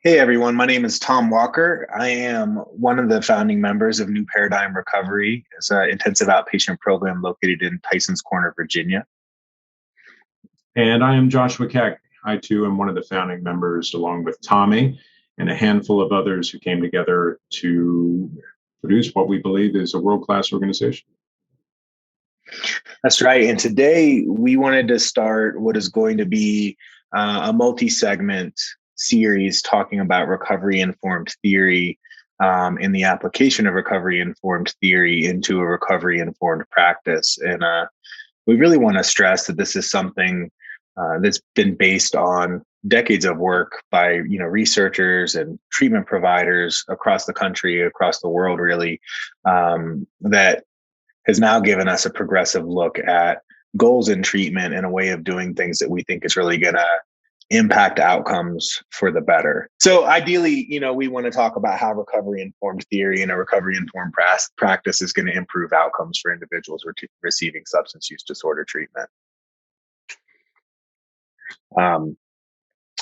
Hey everyone, my name is Tom Walker. I am one of the founding members of New Paradigm Recovery. It's an intensive outpatient program located in Tysons Corner, Virginia. And I am Joshua Keck. I too am one of the founding members, along with Tommy and a handful of others who came together to produce what we believe is a world-class organization. That's right. And today we wanted to start what is going to be a multi-segment series talking about recovery-informed theory and the application of recovery-informed theory into a recovery-informed practice. And we really want to stress that this is something that's been based on decades of work by researchers and treatment providers across the country, across the world, really, that has now given us a progressive look at goals in treatment and a way of doing things that we think is really going to impact outcomes for the better. So ideally, we want to talk about how recovery-informed theory and a recovery-informed practice is going to improve outcomes for individuals receiving substance use disorder treatment.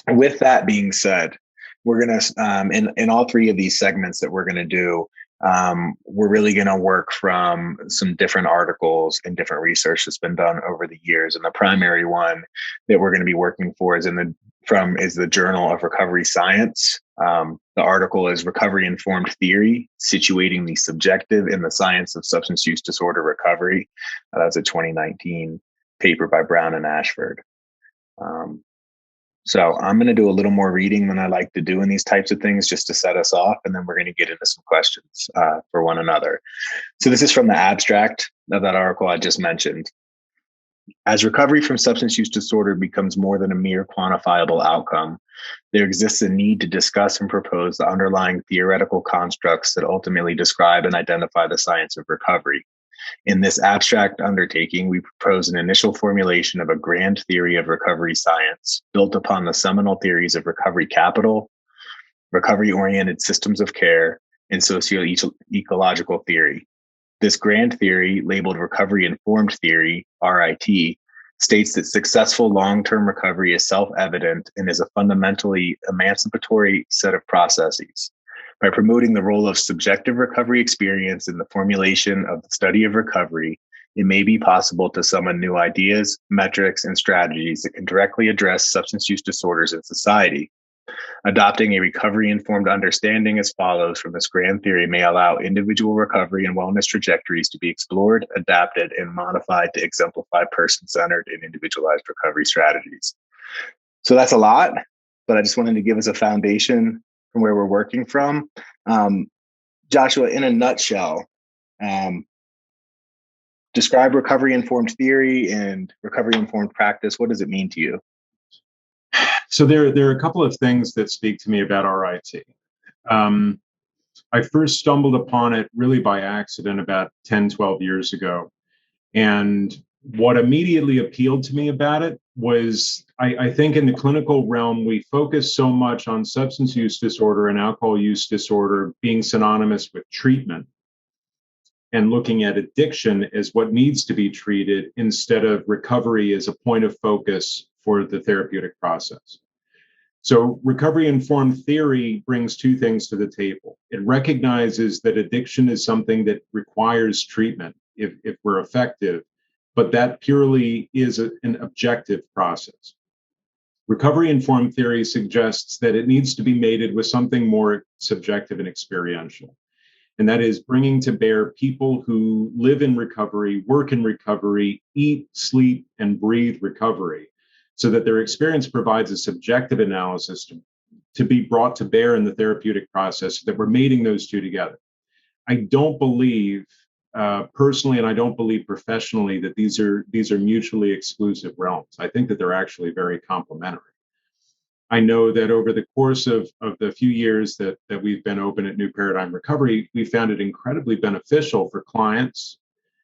With that being said, we're going to, in all three of these segments that we're going to do, we're really going to work from some different articles and different research that's been done over the years. And the primary one that we're going to be working for is the Journal of Recovery Science. The article is Recovery Informed Theory, Situating the Subjective in the Science of Substance Use Disorder Recovery. That's a 2019 paper by Brown and Ashford. So I'm going to do a little more reading than I like to do in these types of things just to set us off, and then we're going to get into some questions for one another. So this is from the abstract of that article I just mentioned. As recovery from substance use disorder becomes more than a mere quantifiable outcome, there exists a need to discuss and propose the underlying theoretical constructs that ultimately describe and identify the science of recovery. In this abstract undertaking, we propose an initial formulation of a grand theory of recovery science built upon the seminal theories of recovery capital, recovery-oriented systems of care, and socio-ecological theory. This grand theory, labeled recovery-informed theory, RIT, states that successful long-term recovery is self-evident and is a fundamentally emancipatory set of processes. By promoting the role of subjective recovery experience in the formulation of the study of recovery, it may be possible to summon new ideas, metrics, and strategies that can directly address substance use disorders in society. Adopting a recovery-informed understanding as follows from this grand theory may allow individual recovery and wellness trajectories to be explored, adapted, and modified to exemplify person-centered and individualized recovery strategies. So that's a lot, but I just wanted to give us a foundation from where we're working from. Joshua, in a nutshell, describe recovery-informed theory and recovery-informed practice. What does it mean to you? So there are a couple of things that speak to me about RIT. I first stumbled upon it really by accident about 10, 12 years ago. And what immediately appealed to me about it was, I think in the clinical realm, we focus so much on substance use disorder and alcohol use disorder being synonymous with treatment and looking at addiction as what needs to be treated instead of recovery as a point of focus for the therapeutic process. So recovery-informed theory brings two things to the table. It recognizes that addiction is something that requires treatment if we're effective, but that purely is an objective process. Recovery-informed theory suggests that it needs to be mated with something more subjective and experiential. And that is bringing to bear people who live in recovery, work in recovery, eat, sleep, and breathe recovery, so that their experience provides a subjective analysis to be brought to bear in the therapeutic process, that we're mating those two together. I don't believe personally, and I don't believe professionally, that these are mutually exclusive realms. I think that they're actually very complementary. I know that over the course of the few years that we've been open at New Paradigm Recovery, we found it incredibly beneficial for clients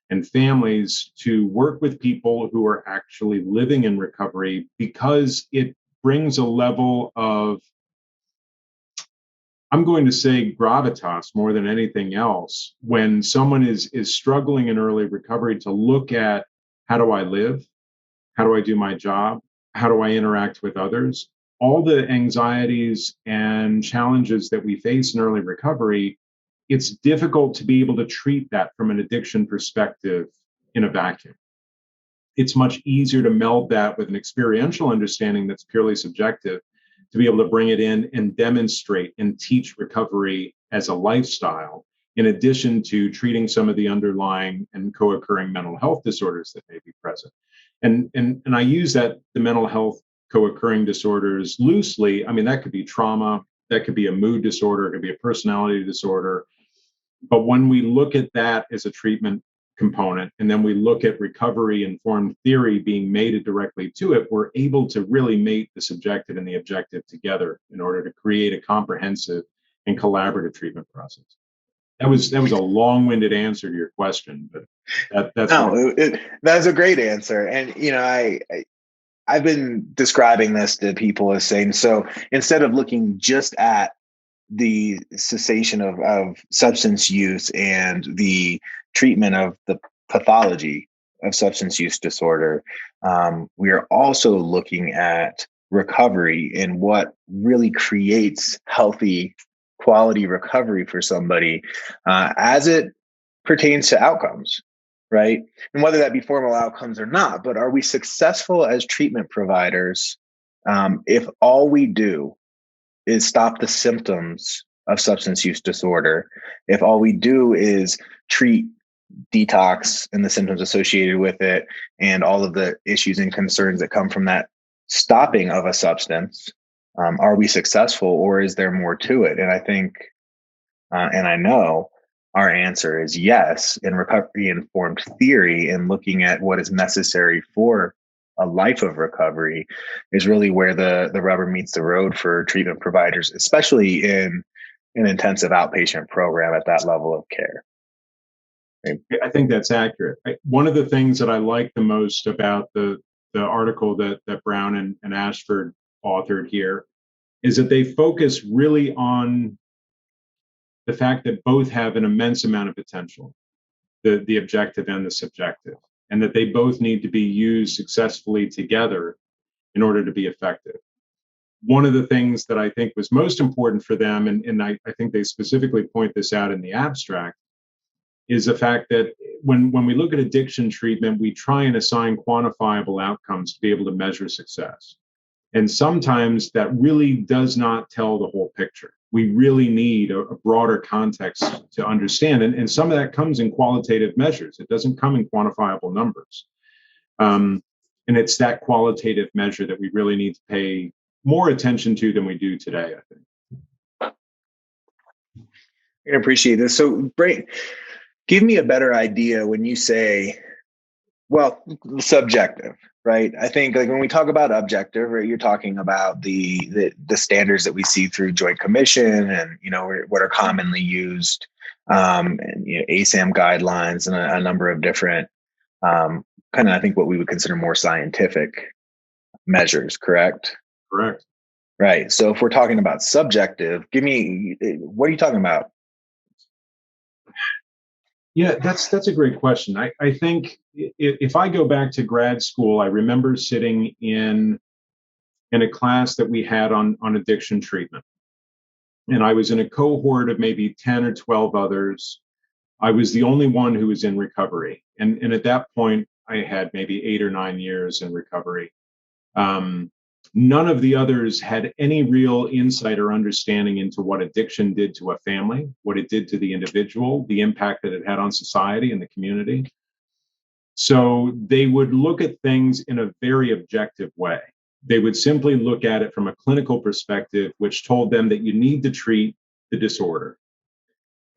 and families to work with people who are actually living in recovery, because it brings a level of, I'm going to say, gravitas more than anything else, when someone is struggling in early recovery, to look at, how do I live? How do I do my job? How do I interact with others? all the anxieties and challenges that we face in early recovery, it's difficult to be able to treat that from an addiction perspective in a vacuum. It's much easier to meld that with an experiential understanding that's purely subjective, to be able to bring it in and demonstrate and teach recovery as a lifestyle, in addition to treating some of the underlying and co-occurring mental health disorders that may be present. And I use that, the mental health co-occurring disorders, loosely. I mean, that could be trauma, that could be a mood disorder, it could be a personality disorder. But when we look at that as a treatment component, and then we look at recovery informed theory being mated directly to it, we're able to really mate the subjective and the objective together in order to create a comprehensive and collaborative treatment process. That was a long-winded answer to your question, but that's No, that's a great answer. And I've been describing this to people as saying, so instead of looking just at the cessation of substance use and the treatment of the pathology of substance use disorder, we are also looking at recovery and what really creates healthy quality recovery for somebody, as it pertains to outcomes, right? And whether that be formal outcomes or not, but are we successful as treatment providers if all we do is stop the symptoms of substance use disorder, if all we do is treat detox and the symptoms associated with it and all of the issues and concerns that come from that stopping of a substance, are we successful, or is there more to it? And I think, and I know our answer is yes. In recovery informed theory and looking at what is necessary for a life of recovery is really where the rubber meets the road for treatment providers, especially in an intensive outpatient program at that level of care. I think that's accurate. One of the things that I like the most about the article that Brown and Ashford authored here is that they focus really on the fact that both have an immense amount of potential, the objective and the subjective, and that they both need to be used successfully together in order to be effective. One of the things that I think was most important for them, and I think they specifically point this out in the abstract, is the fact that when we look at addiction treatment, we try and assign quantifiable outcomes to be able to measure success. And sometimes that really does not tell the whole picture. We really need a broader context to understand. And some of that comes in qualitative measures. It doesn't come in quantifiable numbers. And it's that qualitative measure that we really need to pay more attention to than we do today, I think. I appreciate this. So, give me a better idea when you say, well, subjective, right? I think like when we talk about objective, right, you're talking about the standards that we see through Joint Commission and what are commonly used, and ASAM guidelines and a number of different kind of, I think, what we would consider more scientific measures. Correct. Correct. Right. So if we're talking about subjective, what are you talking about? Yeah, that's a great question. I think if I go back to grad school, I remember sitting in a class that we had on addiction treatment. And I was in a cohort of maybe 10 or 12 others. I was the only one who was in recovery. And at that point, I had maybe 8 or 9 years in recovery. None of the others had any real insight or understanding into what addiction did to a family, what it did to the individual, the impact that it had on society and the community. So they would look at things in a very objective way. They would simply look at it from a clinical perspective, which told them that you need to treat the disorder.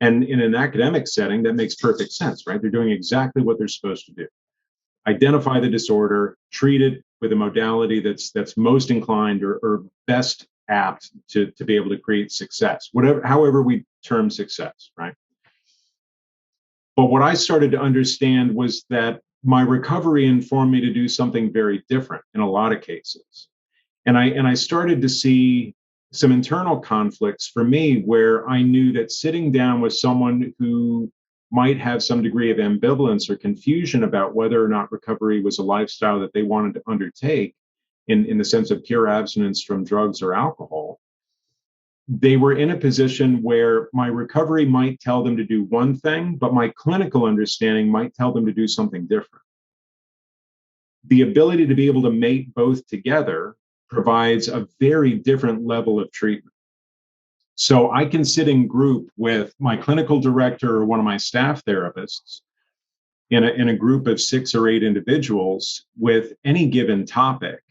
And in an academic setting, that makes perfect sense, right? They're doing exactly what they're supposed to do. Identify the disorder, treat it with a modality that's most inclined or best apt to be able to create success, however we term success, right? But what I started to understand was that my recovery informed me to do something very different in a lot of cases. And I started to see some internal conflicts for me where I knew that sitting down with someone who might have some degree of ambivalence or confusion about whether or not recovery was a lifestyle that they wanted to undertake, in the sense of pure abstinence from drugs or alcohol, they were in a position where my recovery might tell them to do one thing, but my clinical understanding might tell them to do something different. The ability to be able to mate both together provides a very different level of treatment. So I can sit in group with my clinical director or one of my staff therapists in a group of 6 or 8 individuals with any given topic,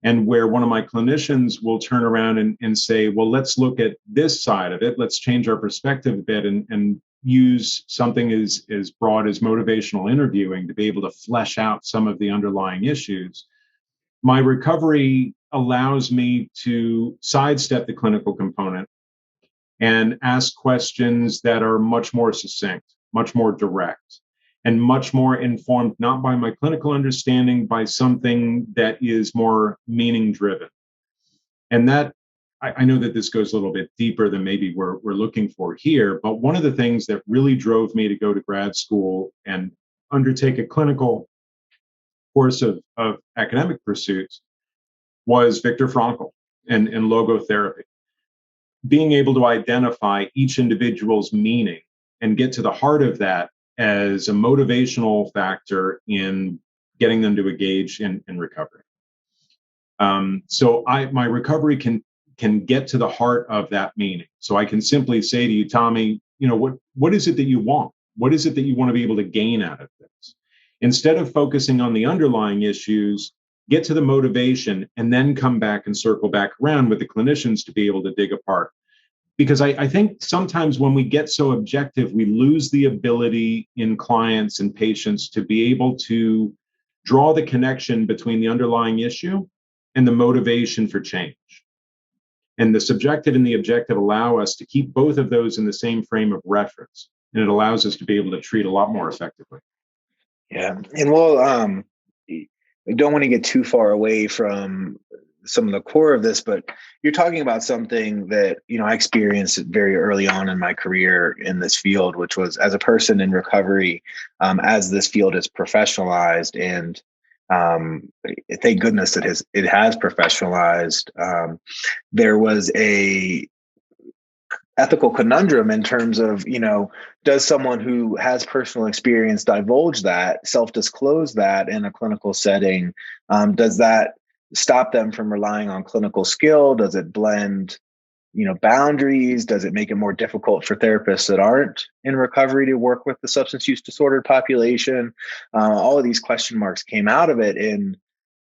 and where one of my clinicians will turn around and say, well, let's look at this side of it. Let's change our perspective a bit and use something as broad as motivational interviewing to be able to flesh out some of the underlying issues. My recovery allows me to sidestep the clinical component and ask questions that are much more succinct, much more direct, and much more informed, not by my clinical understanding, by something that is more meaning driven. And that, I know that this goes a little bit deeper than maybe we're looking for here, but one of the things that really drove me to go to grad school and undertake a clinical course of academic pursuits was Viktor Frankl and logotherapy. Being able to identify each individual's meaning and get to the heart of that as a motivational factor in getting them to engage in recovery. So my recovery can get to the heart of that meaning. So I can simply say to you, Tommy, what is it that you want? What is it that you want to be able to gain out of this? Instead of focusing on the underlying issues, get to the motivation and then come back and circle back around with the clinicians to be able to dig apart. Because I think sometimes when we get so objective, we lose the ability in clients and patients to be able to draw the connection between the underlying issue and the motivation for change. And the subjective and the objective allow us to keep both of those in the same frame of reference. And it allows us to be able to treat a lot more effectively. Yeah. And we don't want to get too far away from some of the core of this, but you're talking about something that, I experienced very early on in my career in this field, which was as a person in recovery, as this field is professionalized, and thank goodness that it has professionalized. There was a ethical conundrum in terms of, does someone who has personal experience divulge that, self-disclose that in a clinical setting? Does that stop them from relying on clinical skill? Does it blend, boundaries? Does it make it more difficult for therapists that aren't in recovery to work with the substance use disordered population? All of these question marks came out of it, and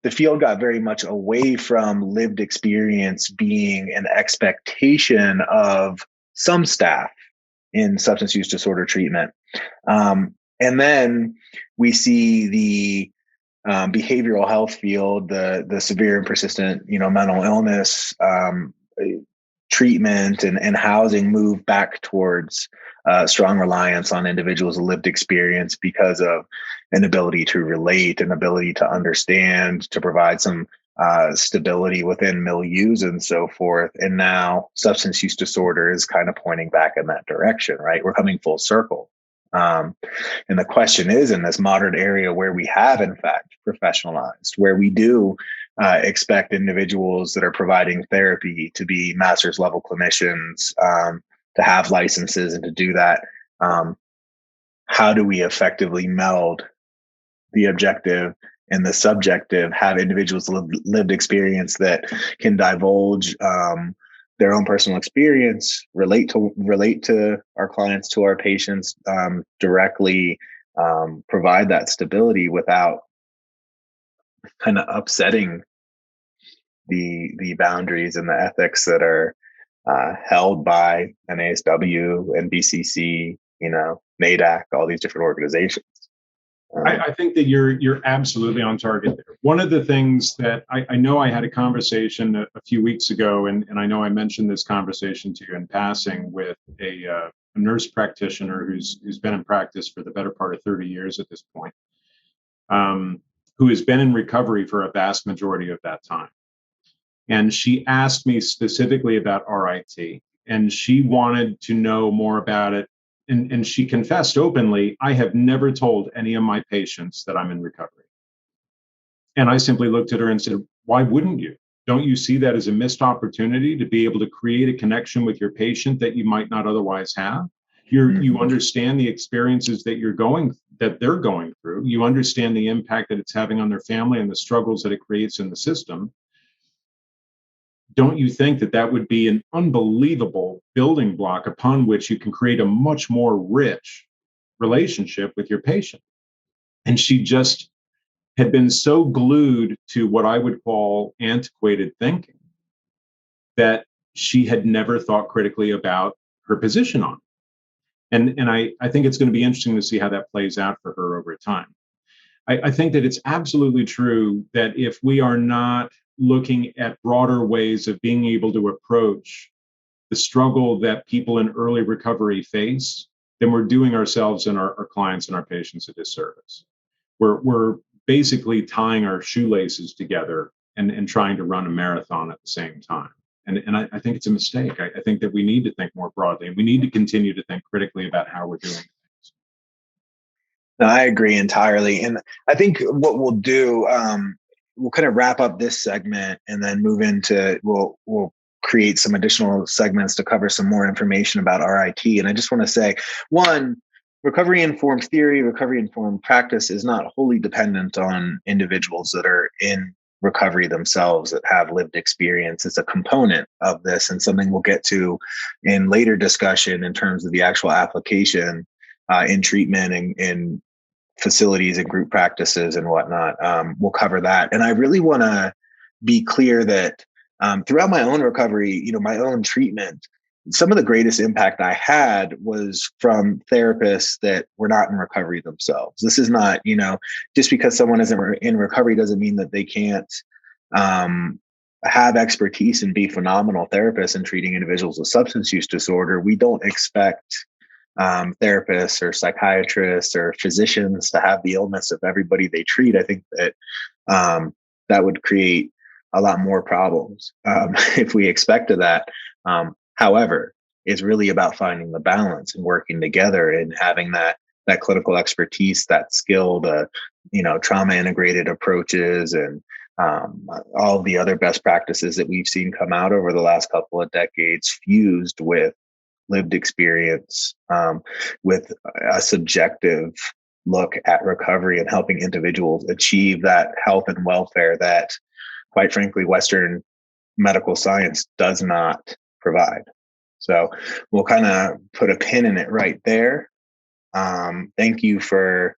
the field got very much away from lived experience being an expectation of some staff in substance use disorder treatment. And then we see the behavioral health field, the severe and persistent, mental illness treatment and housing move back towards strong reliance on individuals' lived experience because of an ability to relate, an ability to understand, to provide some stability within milieus and so forth. And now substance use disorder is kind of pointing back in that direction, right? We're coming full circle. And the question is, in this modern area where we have, in fact, professionalized, where we do expect individuals that are providing therapy to be master's level clinicians, to have licenses and to do that, how do we effectively meld the objective and the subjective, have individuals lived experience that can divulge their own personal experience, relate to our clients, to our patients directly, provide that stability without kind of upsetting the boundaries and the ethics that are held by NASW and BCC, NADAC, all these different organizations. I think that you're absolutely on target there. One of the things that I know I had a conversation a few weeks ago, and I know I mentioned this conversation to you in passing, with a nurse practitioner who's been in practice for the better part of 30 years at this point, who has been in recovery for a vast majority of that time. And she asked me specifically about RIT, and she wanted to know more about it. And she confessed openly, I have never told any of my patients that I'm in recovery. And I simply looked at her and said, why wouldn't you? Don't you see that as a missed opportunity to be able to create a connection with your patient that you might not otherwise have? You Mhm. understand the experiences that they're going through. You understand the impact that it's having on their family and the struggles that it creates in the system. Don't you think that that would be an unbelievable building block upon which you can create a much more rich relationship with your patient? And she just had been so glued to what I would call antiquated thinking that she had never thought critically about her position on it. And I think it's going to be interesting to see how that plays out for her over time. I think that it's absolutely true that if we are not looking at broader ways of being able to approach the struggle that people in early recovery face, then we're doing ourselves and our clients and our patients a disservice. We're basically tying our shoelaces together and trying to run a marathon at the same time. And I think it's a mistake. I think that we need to think more broadly, and we need to continue to think critically about how we're doing things. No, I agree entirely. And I think what we'll do, we'll kind of wrap up this segment and then move into, we'll create some additional segments to cover some more information about RIT. And I just want to say, one, recovery informed theory, recovery informed practice is not wholly dependent on individuals that are in recovery themselves that have lived experience. It's a component of this and something we'll get to in later discussion in terms of the actual application in treatment and in facilities and group practices and whatnot. We'll cover that. And I really want to be clear that throughout my own recovery, my own treatment, some of the greatest impact I had was from therapists that were not in recovery themselves. This is not, just because someone isn't in recovery doesn't mean that they can't have expertise and be phenomenal therapists in treating individuals with substance use disorder. We don't expect therapists or psychiatrists or physicians to have the illness of everybody they treat. I think that that would create a lot more problems if we expected that. However, it's really about finding the balance and working together and having that clinical expertise, that skill, the trauma integrated approaches, and all of the other best practices that we've seen come out over the last couple of decades, fused with lived experience, with a subjective look at recovery and helping individuals achieve that health and welfare that, quite frankly, Western medical science does not provide. So we'll kind of put a pin in it right there. Thank you for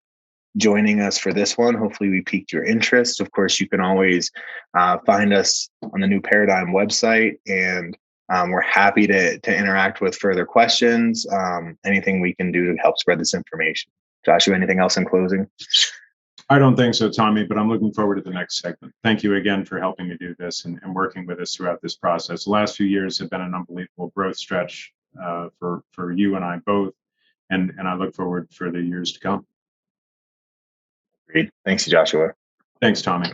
joining us for this one. Hopefully we piqued your interest. Of course, you can always find us on the New Paradigm website, and we're happy to interact with further questions, anything we can do to help spread this information. Joshua, anything else in closing? I don't think so, Tommy, but I'm looking forward to the next segment. Thank you again for helping me do this and working with us throughout this process. The last few years have been an unbelievable growth stretch for you and I both, and I look forward for the years to come. Great. Thanks, Joshua. Thanks, Tommy.